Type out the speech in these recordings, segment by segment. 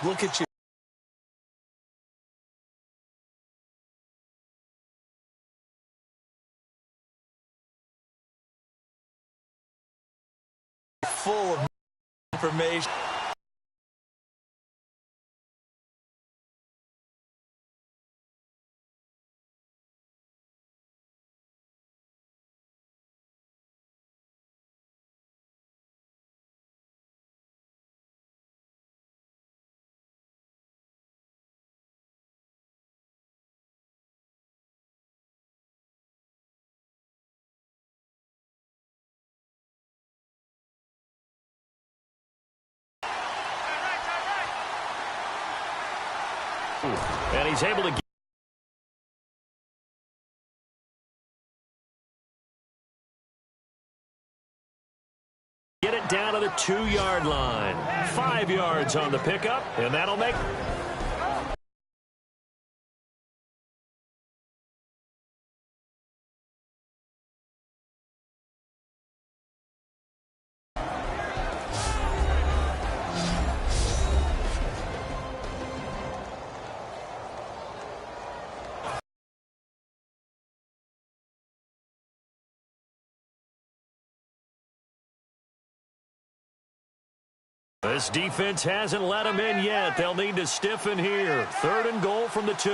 Look at you. Full of information. And he's able to get it down to the 2-yard line. 5 yards on the pickup, and that'll make... This defense hasn't let them in yet. They'll need to stiffen here. 3rd and goal from the 2.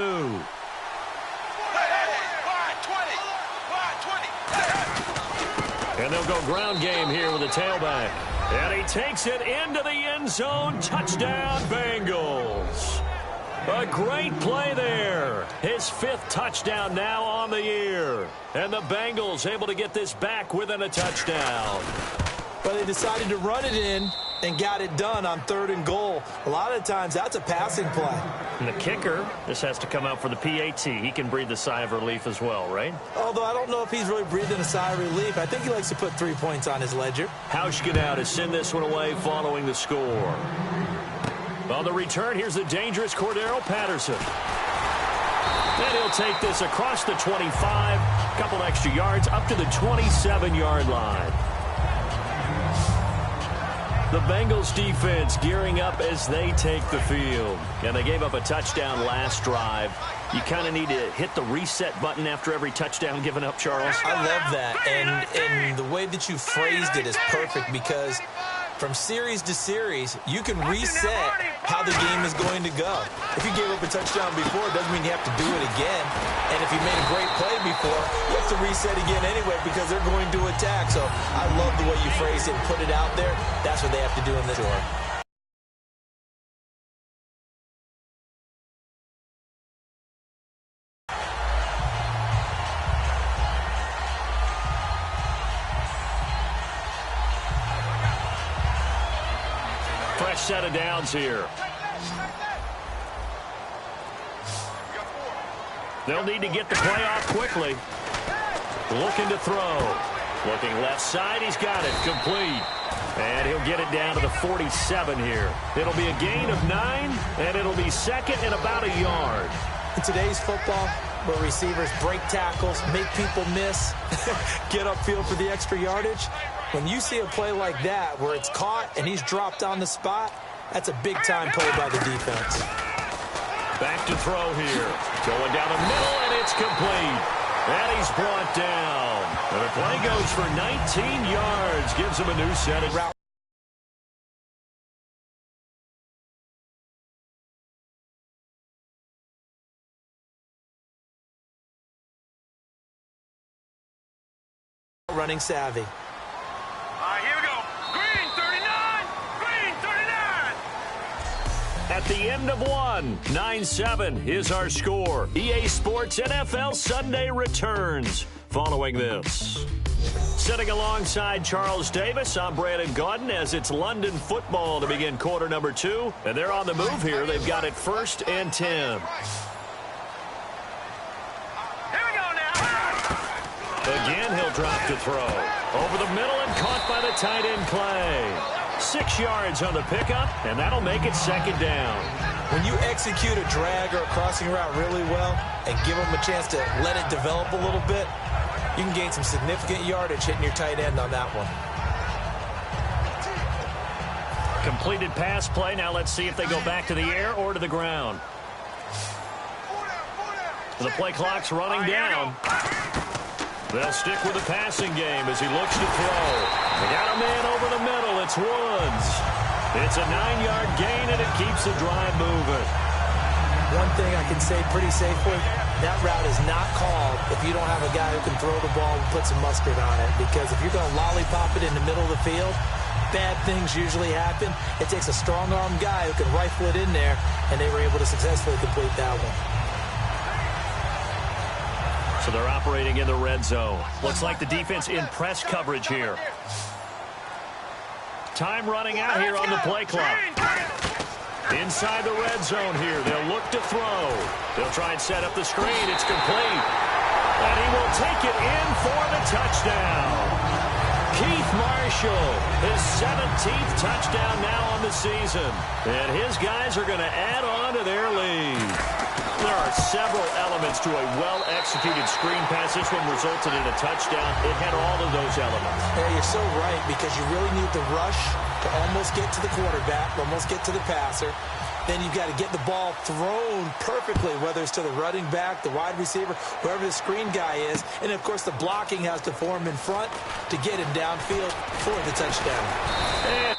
And they'll go ground game here with a tailback. And he takes it into the end zone. Touchdown, Bengals. A great play there. His 5th touchdown now on the year. And the Bengals able to get this back within a touchdown. But they decided to run it in and got it done on 3rd and goal. A lot of times, that's a passing play. And the kicker, this has to come out for the PAT. He can breathe a sigh of relief as well, right? Although I don't know if he's really breathing a sigh of relief. I think he likes to put 3 points on his ledger. Hauschka to send this one away following the score. On the return, here's the dangerous Cordero Patterson. And he'll take this across the 25, a couple extra yards, up to the 27-yard line. The Bengals defense gearing up as they take the field. And they gave up a touchdown last drive. You kind of need to hit the reset button after every touchdown given up, Charles. I love that. And the way that you phrased it is perfect because from series to series, you can reset how the game is going to go. If you gave up a touchdown before, it doesn't mean you have to do it again. And if you made a great play before, you have to reset again anyway because they're going to attack. So I love the way you phrased it and put it out there. That's what they have to do in this one. Fresh set of downs here. They'll need to get the play off quickly. Looking to throw. Looking left side. He's got it. Complete. And he'll get it down to the 47 here. It'll be a gain of 9, and it'll be 2nd and about a yard. In today's football, where receivers break tackles, make people miss, get upfield for the extra yardage, when you see a play like that where it's caught and he's dropped on the spot, that's a big-time play by the defense. Back to throw here. Going down the middle, and it's complete. And he's brought down. And the play goes for 19 yards. Gives him a new set of route. Running savvy. Here we go. Green 39. Green 39. At the end of one, 9-7 is our score. EA Sports NFL Sunday returns following this. Sitting alongside Charles Davis, I'm Brandon Gaudin as it's London football to begin quarter number 2. And they're on the move here. They've got it 1st and 10. Again, he'll drop to throw. Over the middle and caught by the tight end Clay. 6 yards on the pickup, and that'll make it 2nd down. When you execute a drag or a crossing route really well and give them a chance to let it develop a little bit, you can gain some significant yardage hitting your tight end on that one. Completed pass play. Now let's see if they go back to the air or to the ground. The play clock's running down. They'll stick with the passing game as he looks to throw. They got a man over the middle. It's Woods. It's a 9-yard gain, and it keeps the drive moving. One thing I can say pretty safely, that route is not called if you don't have a guy who can throw the ball and put some mustard on it. Because if you're going to lollipop it in the middle of the field, bad things usually happen. It takes a strong-arm guy who can rifle it in there, and they were able to successfully complete that one. So they're operating in the red zone. Looks like the defense in press coverage here. Time running out here on the play clock. Inside the red zone here. They'll look to throw. They'll try and set up the screen. It's complete. And he will take it in for the touchdown. Keith Marshall, his 17th touchdown now on the season. And his guys are going to add on to their lead. There are several elements to a well-executed screen pass. This one resulted in a touchdown. It had all of those elements. Yeah, you're so right, because you really need the rush to almost get to the quarterback, almost get to the passer. Then you've got to get the ball thrown perfectly, whether it's to the running back, the wide receiver, whoever the screen guy is. And, of course, the blocking has to form in front to get him downfield for the touchdown. And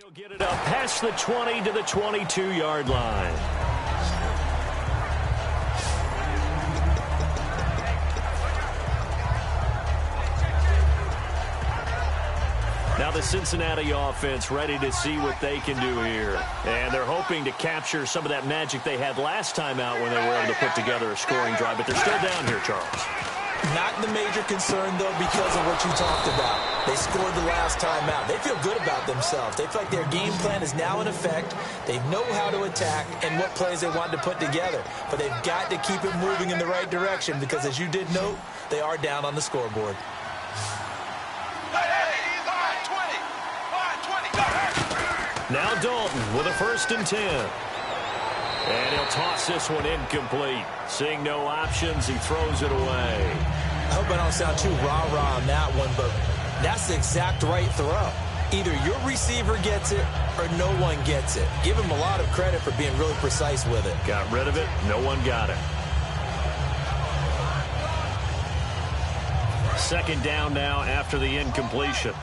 he'll get it up past the 20 to the 22-yard line. Now the Cincinnati offense ready to see what they can do here. And they're hoping to capture some of that magic they had last time out when they were able to put together a scoring drive. But they're still down here, Charles. Not the major concern, though, because of what you talked about. They scored the last time out. They feel good about themselves. They feel like their game plan is now in effect. They know how to attack and what plays they want to put together. But they've got to keep it moving in the right direction because, as you did note, they are down on the scoreboard. Now Dalton with a 1st and 10. And he'll toss this one incomplete. Seeing no options, he throws it away. I hope I don't sound too rah-rah on that one, but that's the exact right throw. Either your receiver gets it or no one gets it. Give him a lot of credit for being really precise with it. Got rid of it. No one got it. 2nd down now after the incompletion.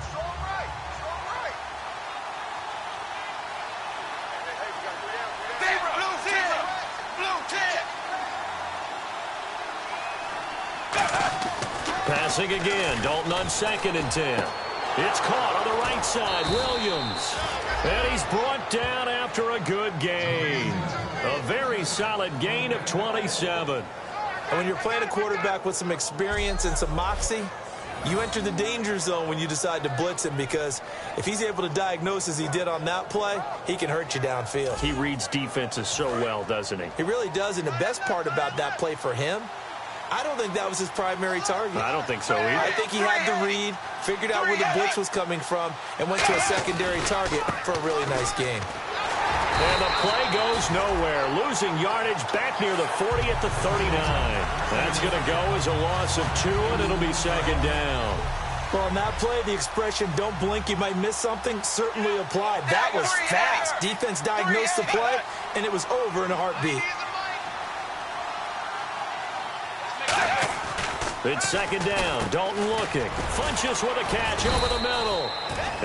Passing again. Dalton on 2nd and 10. It's caught on the right side. Williams. And he's brought down after a good gain. A very solid gain of 27. And when you're playing a quarterback with some experience and some moxie, you enter the danger zone when you decide to blitz him, because if he's able to diagnose as he did on that play, he can hurt you downfield. He reads defenses so well, doesn't he? He really does, and the best part about that play for him, I don't think that was his primary target. I don't think so either. I think he had the read, figured out where the blitz was coming from, and went to a secondary target for a really nice gain. And the play goes nowhere. Losing yardage back near the 40 at the 39. That's going to go as a loss of 2, and it'll be second down. Well, on that play, the expression, don't blink, you might miss something, certainly applied. That was fast. Defense diagnosed the play, and it was over in a heartbeat. It's second down. Dalton looking. Funches with a catch over the middle.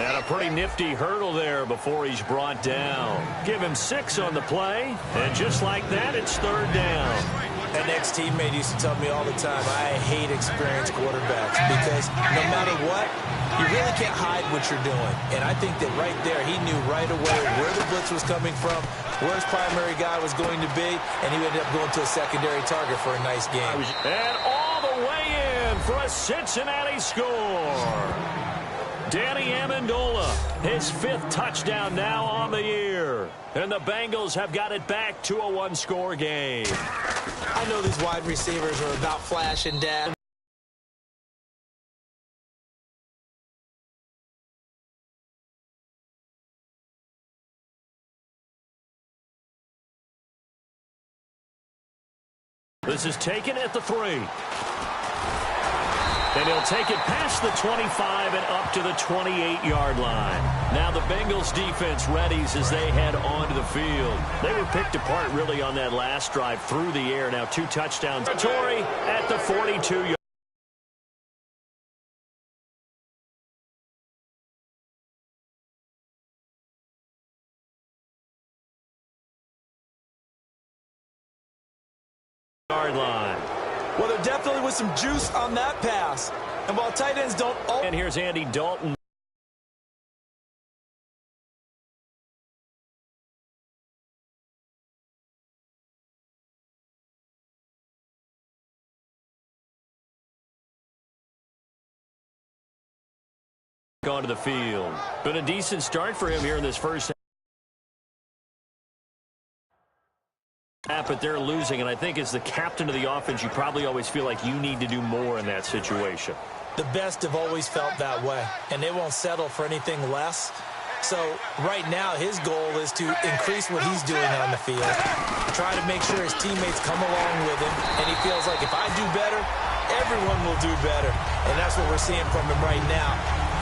And a pretty nifty hurdle there before he's brought down. Give him 6 on the play. And just like that, it's third down. An ex-teammate used to tell me all the time, I hate experienced quarterbacks because no matter what, you really can't hide what you're doing. And I think that right there, he knew right away where the blitz was coming from, where his primary guy was going to be, and he ended up going to a secondary target for a nice game. And all the way in for a Cincinnati score. Danny Amendola, his 5th touchdown now on the year. And the Bengals have got it back to a one-score game. I know these wide receivers are about flash and dash. This is taken at the 3. And he'll take it past the 25 and up to the 28-yard line. Now the Bengals defense readies as they head onto the field. They were picked apart really on that last drive through the air. Now 2 touchdowns. Territory at the 42-yard. Line. Well, there definitely was some juice on that pass. And while tight ends don't... And here's Andy Dalton. Onto the field. Been a decent start for him here in this first half, but they're losing, and I think as the captain of the offense, you probably always feel like you need to do more in that situation. The best have always felt that way, and they won't settle for anything less. So right now, his goal is to increase what he's doing on the field, try to make sure his teammates come along with him, and he feels like if I do better, everyone will do better. And that's what we're seeing from him right now.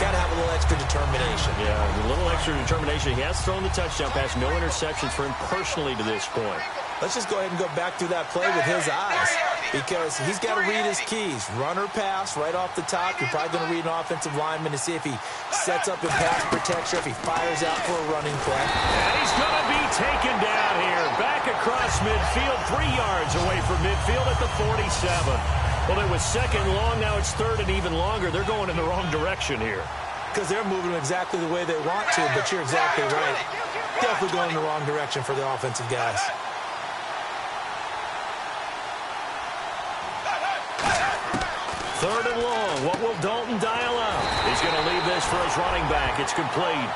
Got to have a little extra determination. Yeah, a little extra determination. He has thrown the touchdown pass, no interceptions for him personally to this point. Let's just go ahead and go back through that play with his eyes because he's got to read his keys. Run or pass right off the top. You're probably going to read an offensive lineman to see if he sets up in pass protection, if he fires out for a running play. And he's going to be taken down here. Back across midfield, 3 yards away from midfield at the 47. Well, it was second long. Now it's third and even longer. They're going in the wrong direction here. Because they're moving exactly the way they want to, but you're exactly right. Definitely going in the wrong direction for the offensive guys. Third and long. What will Dalton dial up? He's going to leave this for his running back. It's complete.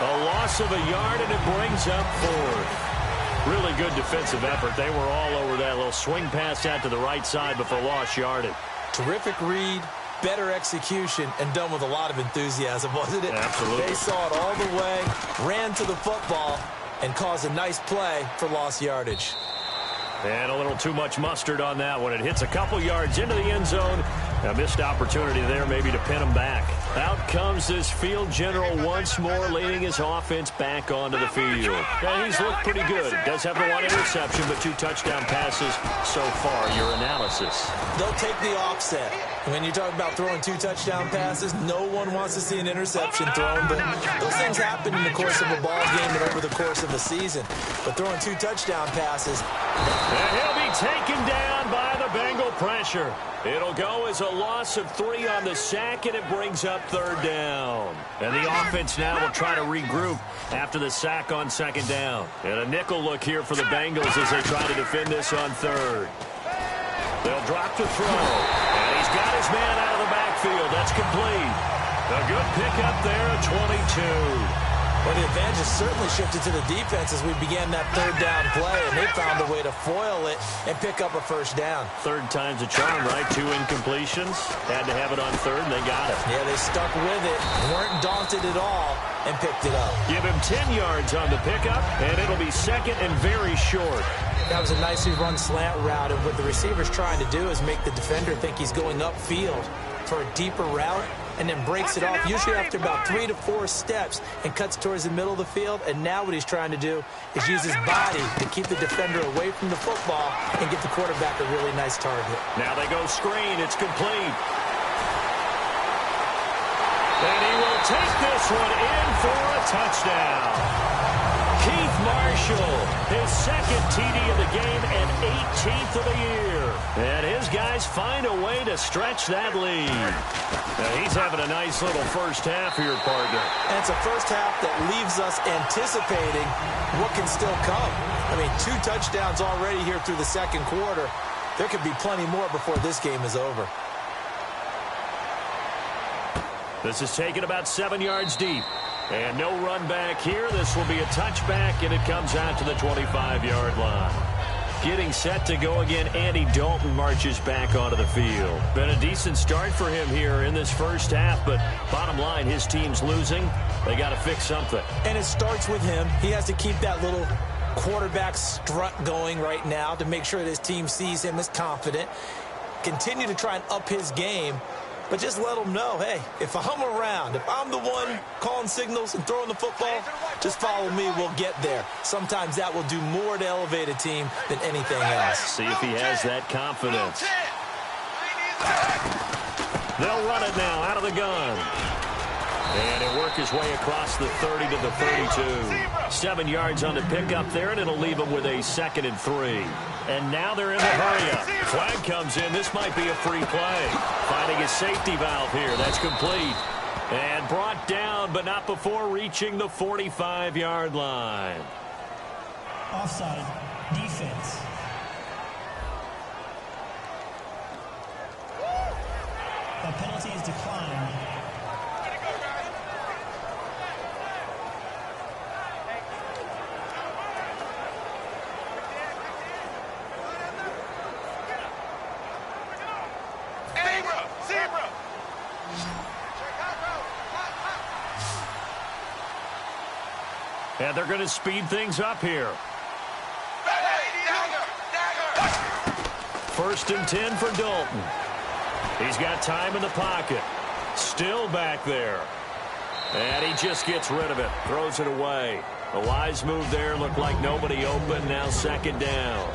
A loss of a yard, and it brings up 4. Really good defensive effort. They were all over that little swing pass out to the right side before lost yardage. Terrific read, better execution, and done with a lot of enthusiasm, wasn't it? Absolutely. They saw it all the way, ran to the football, and caused a nice play for lost yardage. And a little too much mustard on that one. It hits a couple yards into the end zone. A missed opportunity there maybe to pin him back. Out comes this field general once more, leading his offense back onto the field. Yeah, he's looked pretty good. Does have the 1 interception, but 2 touchdown passes so far. Your analysis. They'll take the offset. When you talk about throwing 2 touchdown passes, no one wants to see an interception thrown, but those things happen in the course of a ball game and over the course of a season. But throwing 2 touchdown passes. And he'll be taken down by the Bengal pressure. It'll go as a loss of 3 on the sack, and it brings up third down. And the offense now will try to regroup after the sack on second down. And a nickel look here for the Bengals as they try to defend this on third. They'll drop to throw. And he's got his man out of the backfield. That's complete. A good pickup there at 22. Well, the advantage has certainly shifted to the defense as we began that third down play, and they found a way to foil it and pick up a first down. Third time's a charm, right? 2 incompletions. Had to have it on third, and they got it. Yeah, they stuck with it. Weren't daunted at all. and picked it up. Give him 10 yards on the pickup, and it'll be second and very short. That was a nicely run slant route, and what the receiver's trying to do is make the defender think he's going upfield for a deeper route, and then breaks it off, usually after about 3 to 4 steps, and cuts towards the middle of the field. And now what he's trying to do is use his body to keep the defender away from the football and get the quarterback a really nice target. Now they go screen. It's complete. And he will take this one in for a touchdown. Keith Marshall, his second TD of the game and 18th of the year. And his guys find a way to stretch that lead. Now he's having a nice little first half here, partner. And it's a first half that leaves us anticipating what can still come. I mean, 2 touchdowns already here through the second quarter. There could be plenty more before this game is over. This is taken about 7 yards deep. And no run back here. This will be a touchback, and it comes out to the 25-yard line. Getting set to go again, Andy Dalton marches back onto the field. Been a decent start for him here in this first half, but bottom line, his team's losing. They got to fix something. And it starts with him. He has to keep that little quarterback strut going right now to make sure that his team sees him as confident. Continue to try and up his game. But just let them know, hey, if I'm around, if I'm the one calling signals and throwing the football, just follow me, we'll get there. Sometimes that will do more to elevate a team than anything else. See if he has that confidence. They'll run it now out of the gun. And he'll work his way across the 30 to the 32. 7 yards on the pickup there, and it'll leave him with a 2nd and 3. And now they're in the hurry-up. Flag comes in. This might be a free play. Finding a safety valve here. That's complete. And brought down, but not before reaching the 45-yard line. Offside, defense. The penalty is declined. And they're going to speed things up here. 1st and 10 for Dalton. He's got time in the pocket. Still back there. And he just gets rid of it. Throws it away. A wise move there. Looked like nobody open. Now 2nd down.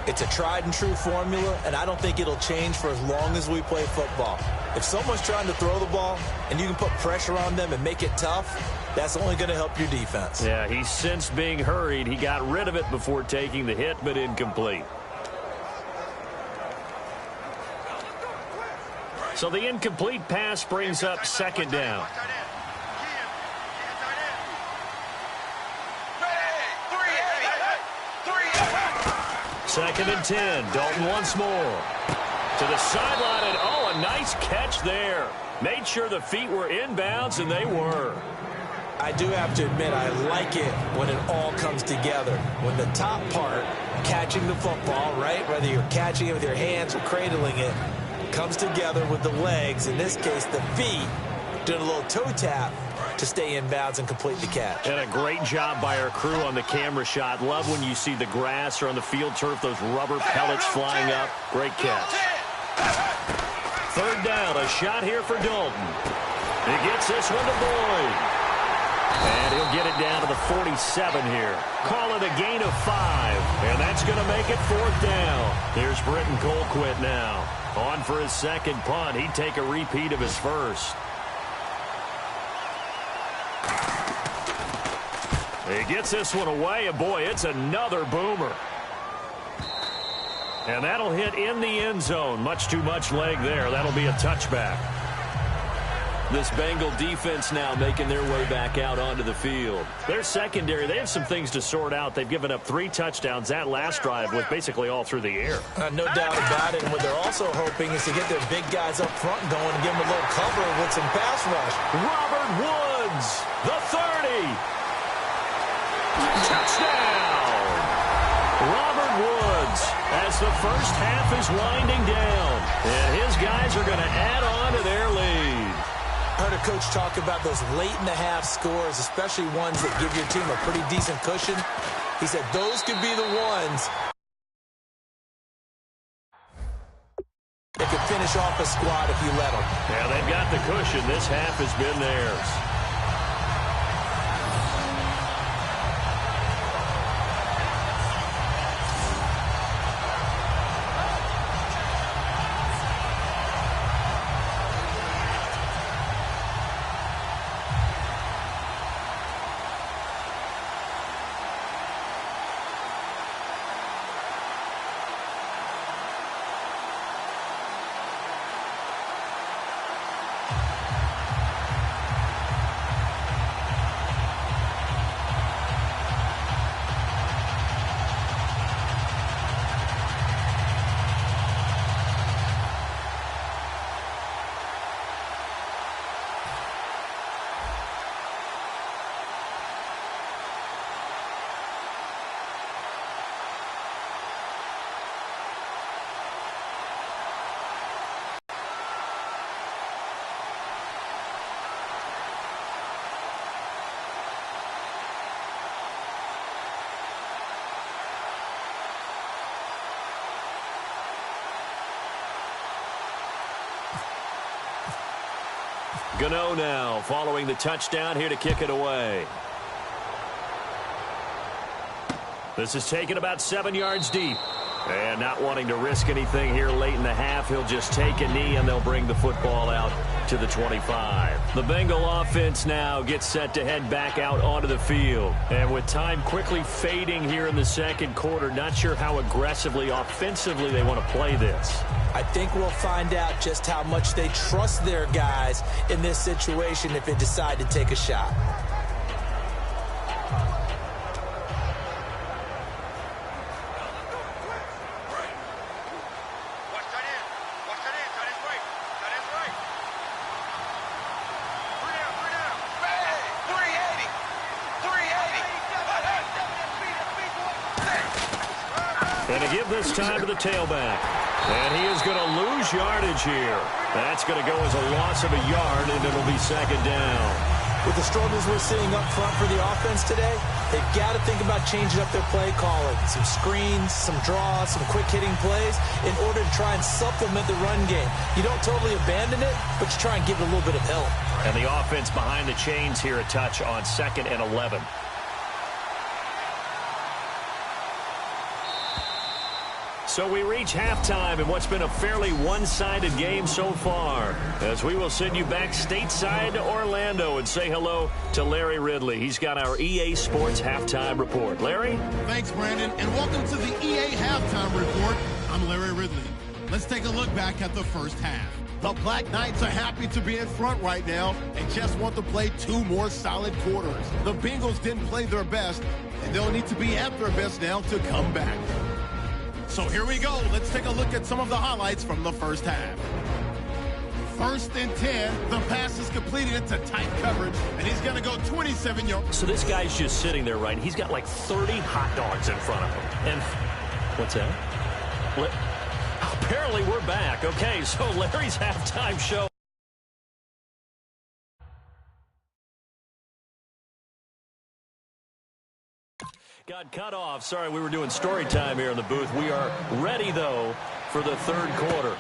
It's a tried and true formula, and I don't think it'll change for as long as we play football. If someone's trying to throw the ball and you can put pressure on them and make it tough, that's only going to help your defense. Yeah, he sensed being hurried. He got rid of it before taking the hit, but incomplete. So the incomplete pass brings up 2nd down. Second and 10. Dalton once more. To the sideline, and oh, a nice catch there. Made sure the feet were inbounds, and they were. I do have to admit, I like it when it all comes together. When the top part, catching the football, right, whether you're catching it with your hands or cradling it, comes together with the legs, in this case the feet, doing a little toe tap to stay in bounds and complete the catch. And a great job by our crew on the camera shot. Love when you see the grass or on the field turf, those rubber pellets flying up. Great catch. 3rd down, a shot here for Dalton. He gets this one to Boyd. And he'll get it down to the 47 here. Call it a gain of 5. And that's going to make it 4th down. Here's Britton Colquitt now. On for his 2nd punt. He'd take a repeat of his first. He gets this one away, and boy, it's another boomer. And that'll hit in the end zone. Much too much leg there. That'll be a touchback. This Bengal defense now making their way back out onto the field. Their secondary, they have some things to sort out. They've given up 3 touchdowns. That last drive was basically all through the air. No doubt about it. And what they're also hoping is to get their big guys up front going and give them a little cover with some pass rush. Robert Woods, the 30. Touchdown! Robert Woods, as the first half is winding down. And his guys are going to add on to their lead. Heard a coach talk about those late-in-the-half scores, especially ones that give your team a pretty decent cushion. He said those could be the ones that could finish off a squad if you let them. Yeah, they've got the cushion. This half has been theirs. Gano now following the touchdown here to kick it away. This is taken about 7 yards deep. And not wanting to risk anything here late in the half, he'll just take a knee and they'll bring the football out to the 25. The Bengal offense now gets set to head back out onto the field. And with time quickly fading here in the second quarter, not sure how aggressively, offensively they want to play this. I think we'll find out just how much they trust their guys in this situation if they decide to take a shot. And to give this time to the tailback. And he is going to lose yardage here. That's going to go as a loss of a yard, and it'll be second down. With the struggles we're seeing up front for the offense today, they've got to think about changing up their play calling. Some screens, some draws, some quick-hitting plays in order to try and supplement the run game. You don't totally abandon it, but you try and give it a little bit of help. And the offense behind the chains here a touch on 2nd and 11. So we reach halftime in what's been a fairly one-sided game so far, as we will send you back stateside to Orlando and say hello to Larry Ridley. He's got our EA Sports Halftime Report. Larry? Thanks, Brandon, and welcome to the EA Halftime Report. I'm Larry Ridley. Let's take a look back at the first half. The Black Knights are happy to be in front right now and just want to play 2 more solid quarters. The Bengals didn't play their best, and they'll need to be at their best now to come back. So here we go. Let's take a look at some of the highlights from the first half. 1st and 10. The pass is completed into tight coverage, and he's going to go 27 yards. So this guy's just sitting there, right? He's got like 30 hot dogs in front of him. And what's that? Apparently we're back. Okay, so Larry's halftime show. Got cut off. Sorry, we were doing story time here in the booth. We are ready, though, for the third quarter.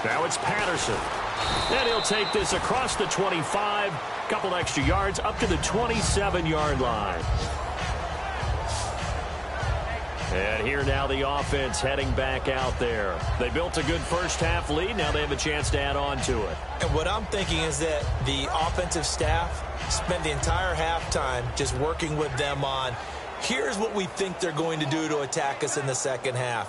Now it's Patterson. And he'll take this across the 25. Couple extra yards up to the 27-yard line. And here now the offense heading back out there. They built a good first half lead. Now they have a chance to add on to it. And what I'm thinking is that the offensive staff spent the entire halftime just working with them on, here's what we think they're going to do to attack us in the second half.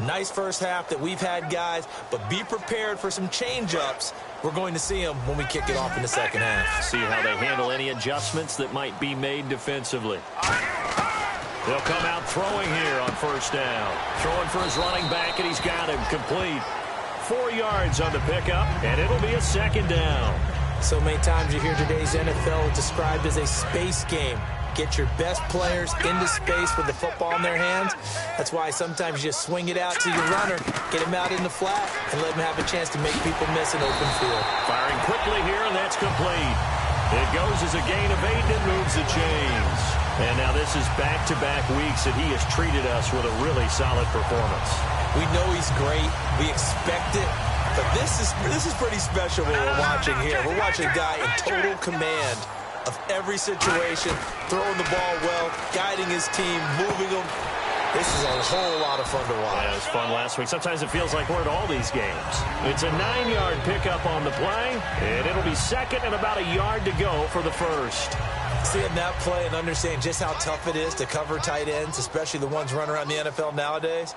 Nice first half that we've had, guys, but be prepared for some change-ups. We're going to see them when we kick it off in the second half. See how they handle any adjustments that might be made defensively. They'll come out throwing here on first down. Throwing for his running back, and he's got him complete. 4 yards on the pickup, and it'll be a second down. So many times you hear today's NFL described as a space game. get your best players into space with the football in their hands. That's why sometimes you just swing it out to your runner, get him out in the flat, and let him have a chance to make people miss an open field. Firing quickly here, and that's complete. It goes as a gain of 8 and moves the chains. And now this is back-to-back weeks that he has treated us with a really solid performance. We know he's great. We expect it. But this is pretty special what we're watching here. We're watching a guy in total command of every situation, throwing the ball well, guiding his team, moving them. This is a whole lot of fun to watch. Yeah, it was fun last week. Sometimes it feels like we're at all these games. It's a 9-yard pickup on the play, and it'll be second and about a yard to go for the first. Seeing that play and understanding just how tough it is to cover tight ends, especially the ones running around the NFL nowadays,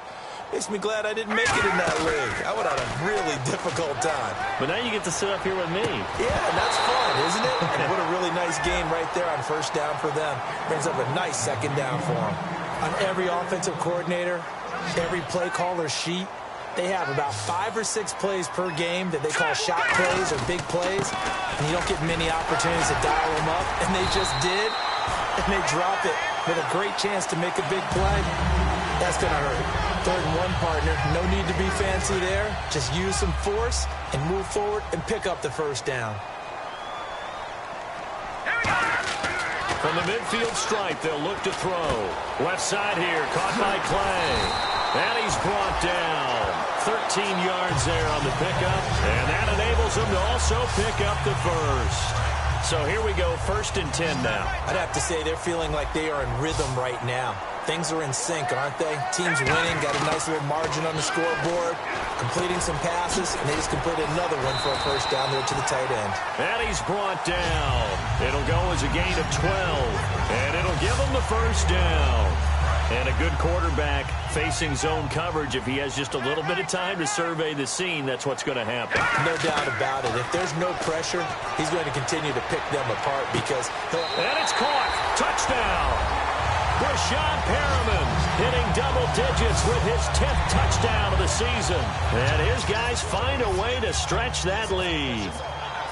makes me glad I didn't make it in that league. I would have had a really difficult time. But now you get to sit up here with me. Yeah, and that's fun, isn't it? And what a really nice game right there on first down for them. Brings up a nice second down for them. On every offensive coordinator, every play caller sheet, they have about 5 or 6 plays per game that they call shot plays or big plays, and you don't get many opportunities to dial them up, and they just did, and they drop it with a great chance to make a big play. That's going to hurt. 3rd and 1, partner. No need to be fancy there. Just use some force and move forward and pick up the first down. From the midfield stripe, they'll look to throw. Left side here, caught by Clay. And he's brought down. 13 yards there on the pickup. And that enables him to also pick up the first. So here we go, 1st and 10 now. I'd have to say they're feeling like they are in rhythm right now. Things are in sync, aren't they? Team's winning, got a nice little margin on the scoreboard, completing some passes, and they just completed another one for a first down there to the tight end. And he's brought down. It'll go as a gain of 12, and it'll give him the first down. And a good quarterback facing zone coverage. If he has just a little bit of time to survey the scene, that's what's going to happen. No doubt about it. If there's no pressure, he's going to continue to pick them apart because he'll... And it's caught. Touchdown. Rashad Perriman hitting double digits with his 10th touchdown of the season. And his guys find a way to stretch that lead.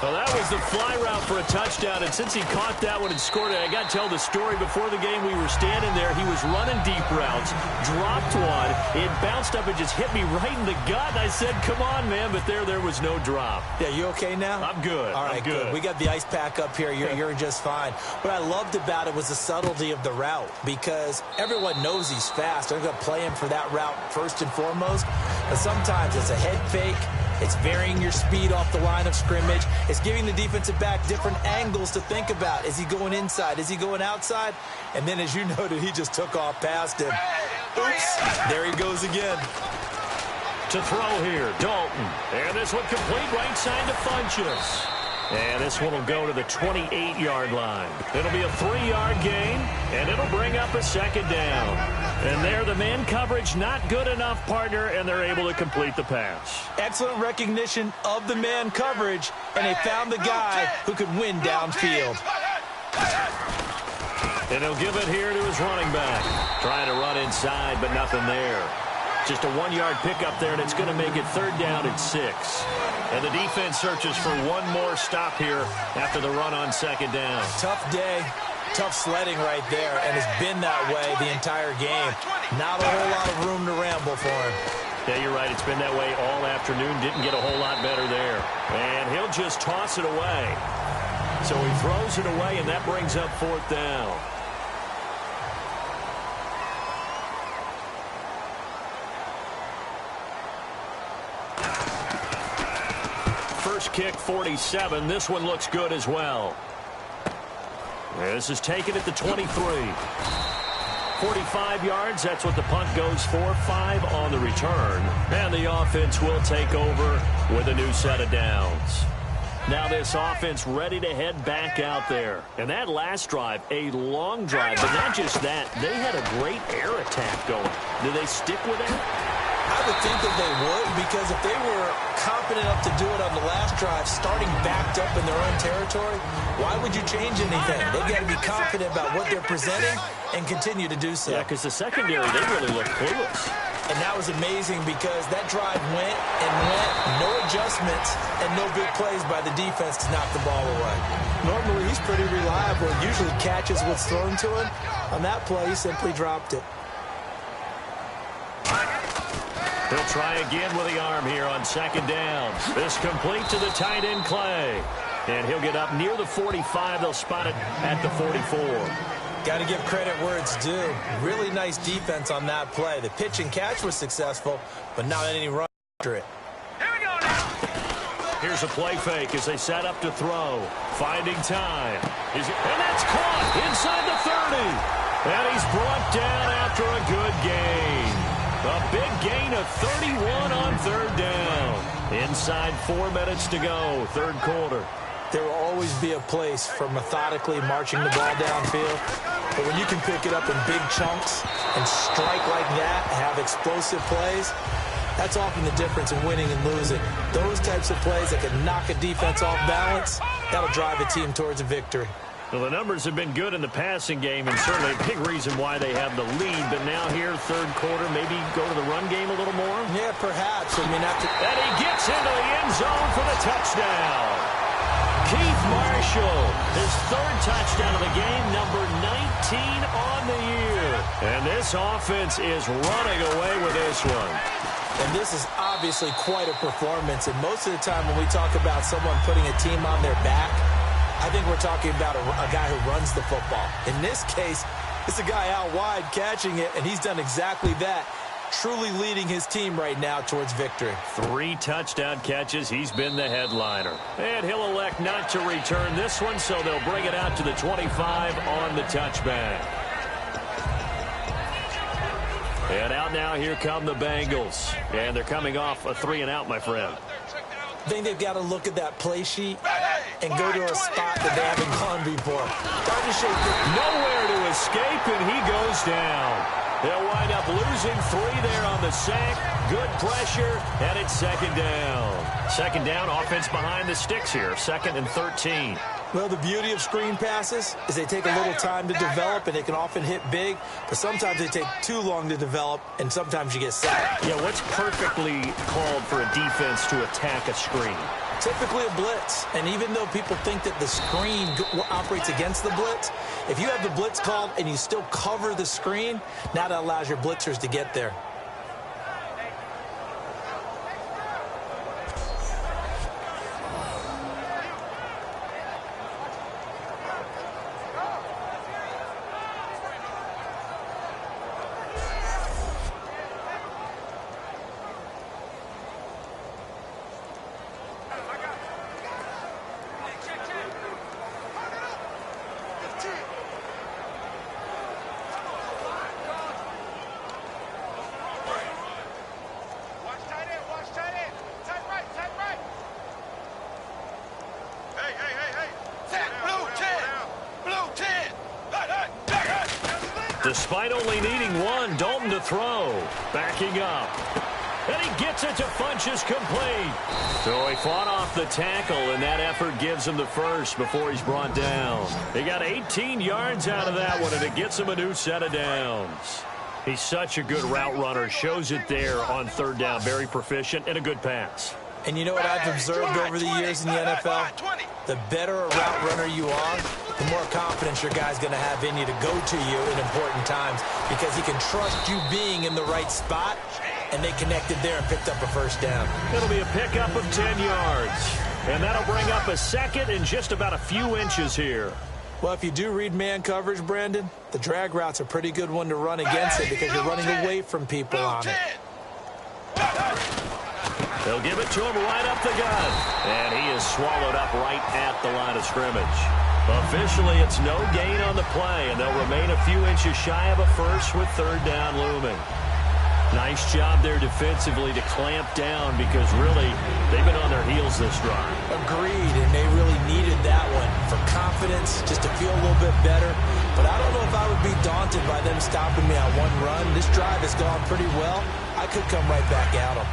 Well, that was the fly route for a touchdown, and since he caught that one and scored it, I got to tell the story. Before the game, we were standing there. He was running deep routes, dropped one. It bounced up and just hit me right in the gut. I said, come on, man, but there was no drop. Yeah, you okay now? I'm good. All right, good. We got the ice pack up here. You're just fine. What I loved about it was the subtlety of the route because everyone knows he's fast. They're going to play him for that route first and foremost, but sometimes it's a head fake. It's varying your speed off the line of scrimmage. It's giving the defensive back different angles to think about. Is he going inside? Is he going outside? And then, as you noted, he just took off past him. Oops. There he goes again. To throw here, Dalton. And this one complete right side to Funchess. And this one will go to the 28-yard line. It'll be a 3-yard gain, and it'll bring up a second down. And there, the man coverage not good enough, partner, and they're able to complete the pass. Excellent recognition of the man coverage, and they found the guy who could win downfield. And he'll give it here to his running back. Trying to run inside, but nothing there. Just a 1-yard pickup there, and it's going to make it 3rd down and 6. And the defense searches for one more stop here after the run on 2nd down. Tough day, tough sledding right there, and it's been that way the entire game. Not a whole lot of room to ramble for him. Yeah, you're right. It's been that way all afternoon. Didn't get a whole lot better there. And he'll just toss it away. So he throws it away, and that brings up 4th down. First kick, 47. This one looks good as well. This is taken at the 23. 45 yards, that's what the punt goes for. 5 on the return. And the offense will take over with a new set of downs. Now this offense ready to head back out there. And that last drive, a long drive, but not just that. They had a great air attack going. Do they stick with that? I would think that they would, because if they were confident enough to do it on the last drive, starting backed up in their own territory, why would you change anything? They've got to be confident about what they're presenting and continue to do so. Yeah, because the secondary, they really look clueless. And that was amazing because that drive went and went, no adjustments, and no big plays by the defense to knock the ball away. Normally, he's pretty reliable. Usually catches what's thrown to him. On that play, he simply dropped it. He'll try again with the arm here on second down. This complete to the tight end, Clay. And he'll get up near the 45. They'll spot it at the 44. Got to give credit where it's due. Really nice defense on that play. The pitch and catch was successful, but not any run after it. Here we go now. Here's a play fake as they set up to throw. Finding time. And that's caught inside the 30. And he's brought down after a good gain. A big gain of 31 on third down. Inside 4 minutes to go, third quarter. There will always be a place for methodically marching the ball downfield. But when you can pick it up in big chunks and strike like that, have explosive plays, that's often the difference in winning and losing. Those types of plays that can knock a defense off balance, that'll drive a team towards a victory. Well, the numbers have been good in the passing game, and certainly a big reason why they have the lead. But now here, third quarter, maybe go to the run game a little more? Yeah, perhaps. I mean, after... And he gets into the end zone for the touchdown. Keith Marshall, his third touchdown of the game, number 19 on the year. And this offense is running away with this one. And this is obviously quite a performance. And most of the time when we talk about someone putting a team on their back, I think we're talking about a guy who runs the football. In this case, it's a guy out wide catching it, and he's done exactly that, truly leading his team right now towards victory. 3 touchdown catches. He's been the headliner. And he'll elect not to return this one, so they'll bring it out to the 25 on the touchback. And out now, here come the Bengals. And they're coming off a 3-and-out, my friend. I think they've got to look at that play sheet and go to a spot that they haven't gone before. Nowhere to escape, and he goes down. They'll wind up losing 3 there on the sack. Good pressure, and it's second down. Second down, offense behind the sticks here. 2nd and 13. Well, the beauty of screen passes is they take a little time to develop, and they can often hit big, but sometimes they take too long to develop, and sometimes you get sacked. Yeah, what's perfectly called for a defense to attack a screen? Typically a blitz, and even though people think that the screen operates against the blitz, if you have the blitz called and you still cover the screen, now that allows your blitzers to get there. Despite only needing 1, Dalton to throw. Backing up. And he gets it to Funchess complete. So he fought off the tackle, and that effort gives him the first before he's brought down. He got 18 yards out of that one, and it gets him a new set of downs. He's such a good route runner. Shows it there on third down. Very proficient and a good pass. And you know what I've observed over the years in the NFL? The better a route runner you are, the more confidence your guy's going to have in you to go to you in important times because he can trust you being in the right spot, and they connected there and picked up a first down. It'll be a pickup of 10 yards, and that'll bring up a second in just about a few inches here. Well, if you do read man coverage, Brandon, the drag route's a pretty good one to run against it because you're running away from people on it. They'll give it to him right up the gut. And he is swallowed up right at the line of scrimmage. Officially, it's no gain on the play, and they'll remain a few inches shy of a first with third down looming. Nice job there defensively to clamp down because really they've been on their heels this drive. Agreed, and they really needed that one for confidence, just to feel a little bit better. But I don't know if I would be daunted by them stopping me on one run. This drive has gone pretty well. I could come right back at them.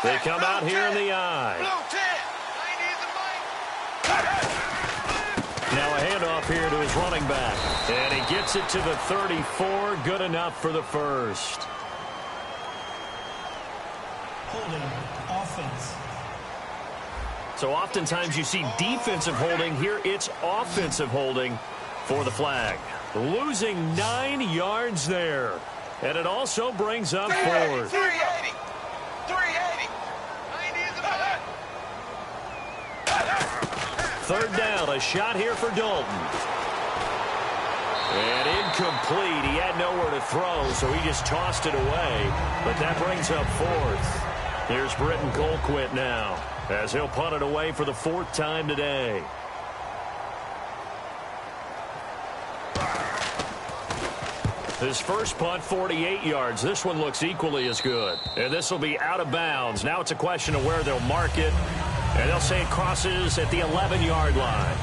They come out here in the eye. Now a handoff here to his running running back. And he gets it to the 34. Good enough for the first. Holding, offense. So oftentimes you see defensive holding. Here it's offensive holding for the flag. Losing 9 yards there. And it also brings up fourth. 380. 380. Third down, a shot here for Dalton. And incomplete. He had nowhere to throw, so he just tossed it away. But that brings up fourth. Here's Britton Colquitt now, as he'll punt it away for the 4th time today. His first punt, 48 yards. This one looks equally as good. And this will be out of bounds. Now it's a question of where they'll mark it. And they'll say it crosses at the 11-yard line.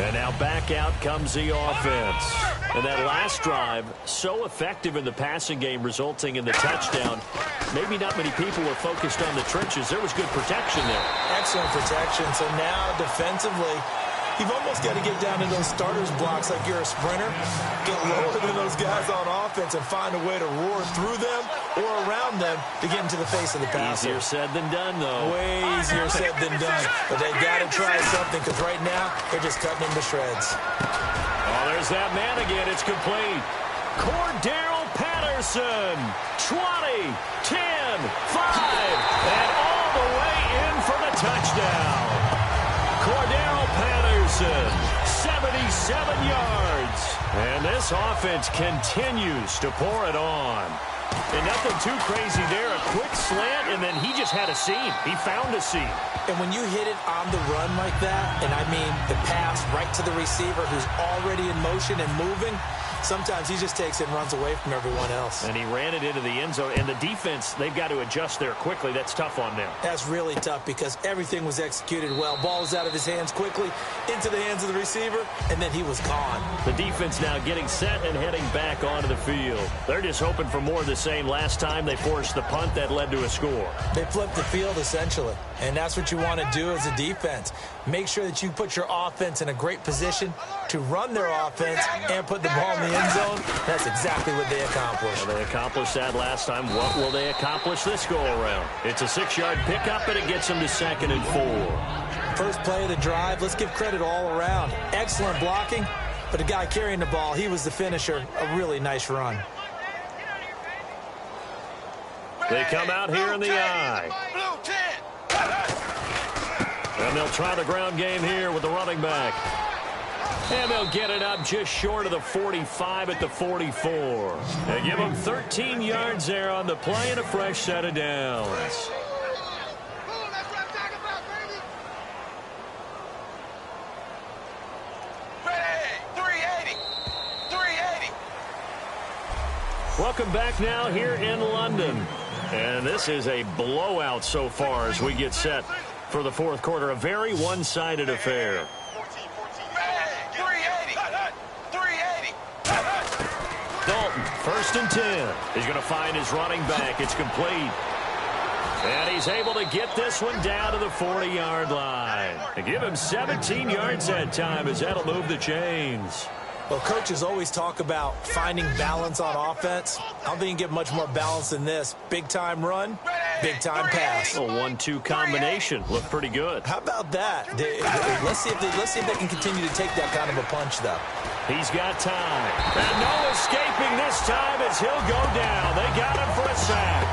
And now back out comes the offense. And that last drive, so effective in the passing game, resulting in the touchdown. Maybe not many people were focused on the trenches. There was good protection there. Excellent protection. So now defensively, you've almost got to get down to those starters blocks like you're a sprinter. Get lower than those guys on offense and find a way to roar through them or around them to get into the face of the passer. Easier said than done, though. Way easier said than done. But they got to try something because right now they're just cutting them to shreds. Oh, there's that man again. It's complete. Cordero Patterson. 20, 10, 5, and all the way in for the touchdown. Cordero Patterson, 77 yards. And this offense continues to pour it on. And nothing too crazy there. A quick slant, and then he just had a seam. He found a seam. And when you hit it on the run like that, and I mean the pass right to the receiver who's already in motion and moving, sometimes he just takes it and runs away from everyone else. And he ran it into the end zone. And the defense, they've got to adjust there quickly. That's tough on them. That's really tough because everything was executed well. Ball was out of his hands quickly, into the hands of the receiver, and then he was gone. The defense now getting set and heading back onto the field. They're just hoping for more of the same. Last time they forced the punt that led to a score. They flipped the field, essentially. And that's what you want to do as a defense. Make sure that you put your offense in a great position to run their offense and put the ball in the end zone. That's exactly what they accomplished. Well, they accomplished that last time. What will they accomplish this go-around? It's a 6-yard pickup, and it gets them to 2nd and 4. First play of the drive, let's give credit all around. Excellent blocking, but the guy carrying the ball, he was the finisher. A really nice run. They come out here in the eye. And they'll try the ground game here with the running back. And they'll get it up just short of the 45 at the 44. They give them 13 yards there on the play and a fresh set of downs. Welcome back now here in London. And this is a blowout so far as we get set for the 4th quarter. A very one-sided affair. 380. Dalton, 1st and 10. He's going to find his running back. It's complete. And he's able to get this one down to the 40-yard line. And give him 17 yards that time as that'll move the chains. Well, coaches always talk about finding balance on offense. I don't think you can get much more balance than this. Big-time run, big-time pass. A 1-2 combination. Looked pretty good. How about that? Let's see if they can continue to take that kind of a punch, though. He's got time. And no escaping this time as he'll go down. They got him for a sack.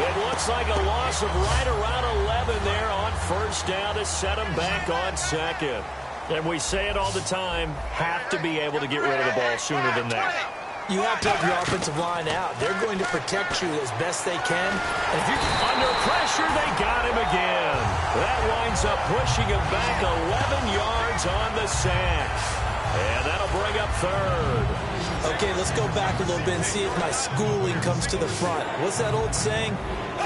It looks like a loss of right around 11 there on 1st down to set him back on 2nd. And we say it all the time, have to be able to get rid of the ball sooner than that. You have to help your offensive line out. They're going to protect you as best they can. And if you're under pressure, they got him again. That winds up pushing him back 11 yards on the sack. And that'll bring up 3rd. Okay, let's go back a little bit and see if my schooling comes to the front. What's that old saying?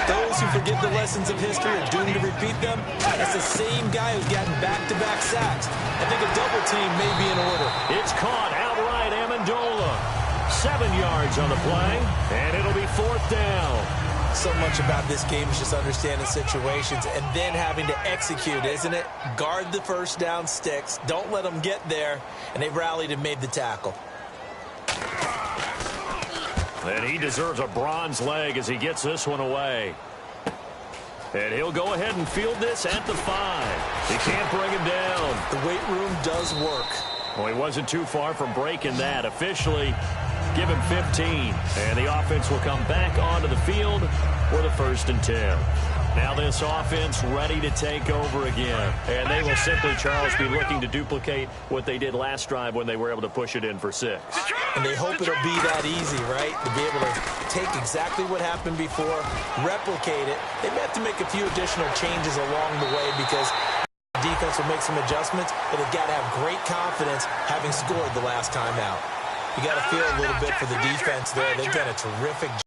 Those who forget the lessons of history are doomed to repeat them. That's the same guy who's gotten back-to-back sacks. I think a double team may be in order. It's caught outright, Amendola. 7 yards on the play, and it'll be 4th down. so much about this game is just understanding situations and then having to execute, isn't it? Guard the first down sticks. Don't let them get there. And they rallied and made the tackle. And he deserves a bronze leg as he gets this one away. And he'll go ahead and field this at the 5. He can't bring him down. The weight room does work. Well, he wasn't too far from breaking that. Officially, give him 15. And the offense will come back onto the field for the 1st and 10. Now this offense ready to take over again. And they will simply, Charles, be looking to duplicate what they did last drive when they were able to push it in for 6. And they hope it'll be that easy, right? To be able to take exactly what happened before, replicate it. They may have to make a few additional changes along the way because defense will make some adjustments, but they've got to have great confidence having scored the last time out. You got to feel a little bit for the defense there. They've done a terrific job.